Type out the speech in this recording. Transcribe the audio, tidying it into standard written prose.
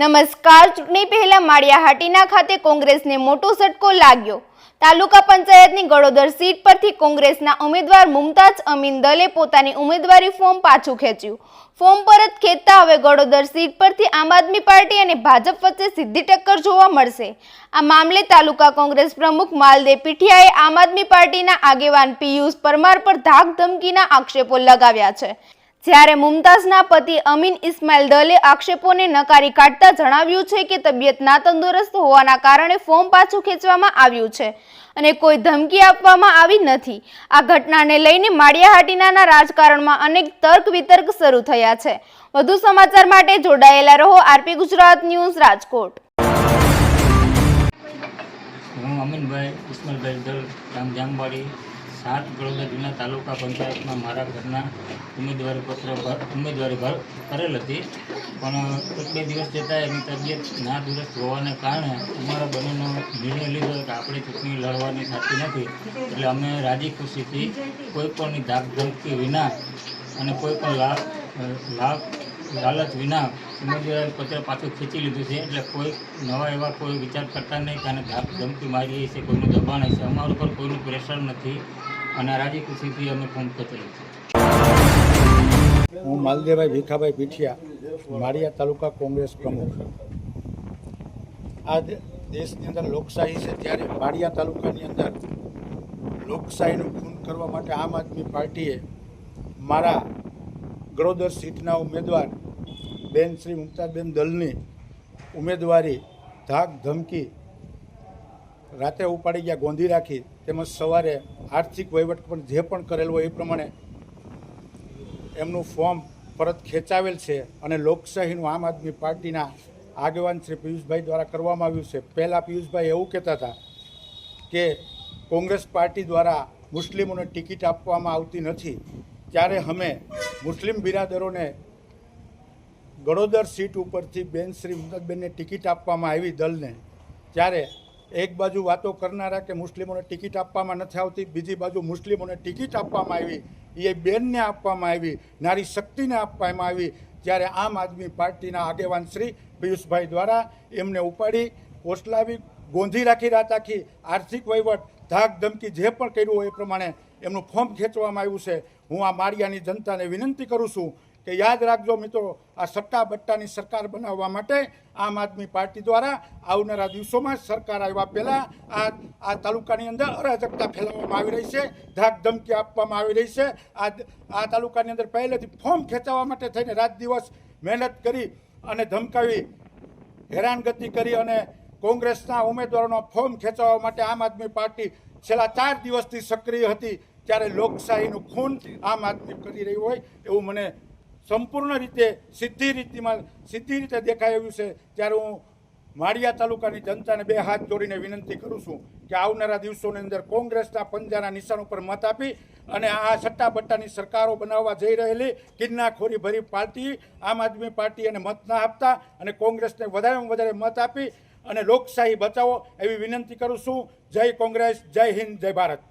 નમસ્કાર. ચૂંટણી પહેલા માળિયાહાટીના ખાતે કોંગ્રેસને મોટો ઝટકો લાગ્યો. તાલુકા પંચાયતની ગળોદર સીટ પરથી કોંગ્રેસના ઉમેદવાર મુમતાઝ અમીન દલે પોતાની ઉમેદવારી ફોર્મ પાછું ખેંચ્યું. ફોર્મ પરત ખેંચતા હવે ગળોદર સીટ પરથી આમ આદમી પાર્ટી અને ભાજપ વચ્ચે સીધી ટક્કર જોવા મળશે. આ મામલે તાલુકા કોંગ્રેસ પ્રમુખ માલદેવ પીઠિયાએ આમ આદમી પાર્ટીના આગેવાન પિયુષ પરમાર પર ધાક ધમકીના આક્ષેપો લગાવ્યા છે. જ્યારે મુમતાઝના પતિ અમીન ઇસ્માઇલ દલે આક્ષેપોને નકારી કાઢતા જણાવ્યું છે કે તબિયત ના તંદુરસ્ત હોવાના કારણે ફોર્મ પાછું ખેંચવામાં આવ્યું છે અને કોઈ ધમકી આપવામાં આવી નથી. આ ઘટનાને લઈને માળિયાહાટીના રાજકારણમાં અનેક તર્ક વિતર્ક શરૂ થયા છે. વધુ સમાચાર માટે જોડાયેલા રહો આરપી ગુજરાત ન્યૂઝ રાજકોટ. હું અમીનભાઈ ઇસ્માઇલભાઈ દલ ગામ જામવાડી 7 ગળોદર જૂના તાલુકા પંચાયતમાં મારા ઘરના ઉમેદવારી કરેલ હતી, પણ 1-2 દિવસ જતાં એની તબિયત ના દુરસ્ત હોવાને કારણે અમારા બંનેનો નિર્ણય લીધો કે આપણે ચૂંટણી લડવાની થતી નથી. એટલે અમે રાજી ખુશીથી કોઈ પણની ધાક ધમકી વિના અને કોઈ પણ લાલચ વિના ઉમેદવારી પત્ર પાછું ખેંચી લીધું છે. એટલે કોઈ નવા એવા કોઈ વિચાર કરતા નહીં કે આને ધાક ધમકી મારી છે, કોઈનું દબાણ છે. અમારા ઉપર કોઈનું પ્રેશર નથી અને રાજી ખુશીથી અમે ફોર્મ ખેંચેલું છે. હું માલદેવભાઈ ભીખાભાઈ પીઠિયા, માળિયા તાલુકા કોંગ્રેસ પ્રમુખ. આજ દેશની અંદર લોકશાહી છે, ત્યારે માળિયા તાલુકાની અંદર લોકશાહીનું ખૂન કરવા માટે આમ આદમી પાર્ટીએ મારા ગળોદર સીટના ઉમેદવાર બેન શ્રી મુમતાઝબેન દલની ઉમેદવારી ધાક ધમકી રાતે ઉપાડી ગયા, ગોંધી રાખી, તેમજ સવારે આર્થિક વહીવટ પણ જે પણ કરેલો હોય એ પ્રમાણે એમનું ફોર્મ પરત ખેંચાવેલ છે અને લોકશાહીનું આમ આદમી પાર્ટીના આગેવાન શ્રી પિયુષભાઈ દ્વારા કરવામાં આવ્યું છે. પહેલાં પિયુષભાઈ એવું કહેતા હતા કે કોંગ્રેસ પાર્ટી દ્વારા મુસ્લિમોને ટિકિટ આપવામાં આવતી નથી, ત્યારે અમે મુસ્લિમ બિરાદરોને ગળોદર સીટ ઉપરથી બેન શ્રી મુમતાઝબેનને ટિકિટ આપવામાં આવી દલને. ત્યારે એક બાજુ વાતો કરનારા કે મુસ્લિમોને ટિકિટ આપવામાં નથી આવતી, બીજી બાજુ મુસ્લિમોને ટિકિટ આપવામાં આવી એ બેનને આપવામાં આવી, નારી શક્તિને આપવામાં આવી. ત્યારે આમ આદમી પાર્ટીના આગેવાન શ્રી પિયુષભાઈ દ્વારા એમને ઉપાડી પોસલાવી, ગોંધી રાખી, રાત આખી આર્થિક વહીવટ, ધાક ધમકી જે પણ કર્યું હોય એ પ્રમાણે એમનું ફોર્મ ખેંચવામાં આવ્યું છે. હું આ માળિયાની જનતાને વિનંતી કરું છું કે યાદ રાખજો મિત્રો, આ સટ્ટા બટ્ટાની સરકાર બનાવવા માટે આમ આદમી પાર્ટી દ્વારા આવનારા દિવસોમાં સરકાર આવ્યા પહેલાં આ તાલુકાની અંદર અરાજકતા ફેલાવવામાં આવી રહી છે, ધાક ધમકી આપવામાં આવી રહી છે. આ તાલુકાની અંદર પહેલેથી ફોર્મ ખેંચાવવા માટે થઈને રાત દિવસ મહેનત કરી અને ધમકાવી, હેરાનગતિ કરી અને કોંગ્રેસના ઉમેદવારોનો ફોર્મ ખેંચાવવા માટે આમ આદમી પાર્ટી છેલ્લા 4 દિવસથી સક્રિય હતી. ત્યારે લોકશાહીનું ખૂન આમ આદમી કરી રહ્યું હોય એવું મને સંપૂર્ણ રીતે સીધી રીતે દેખાઈ આવ્યું છે. ત્યારે હું માળિયા તાલુકાની જનતાને 2 હાથ જોડીને વિનંતી કરું છું કે આવનારા દિવસોની અંદર કોંગ્રેસના પંજાના નિશાન ઉપર મત આપી અને આ સટ્ટા બટ્ટાની સરકારો બનાવવા જઈ રહેલી કિન્નાખોરી ભરી પાર્ટી આમ આદમી પાર્ટી અને મત ના આપતા અને કોંગ્રેસને વધારેમાં વધારે મત આપી અને લોકશાહી બચાવો એવી વિનંતી કરું છું. જય કોંગ્રેસ, જય હિન્દ, જય ભારત.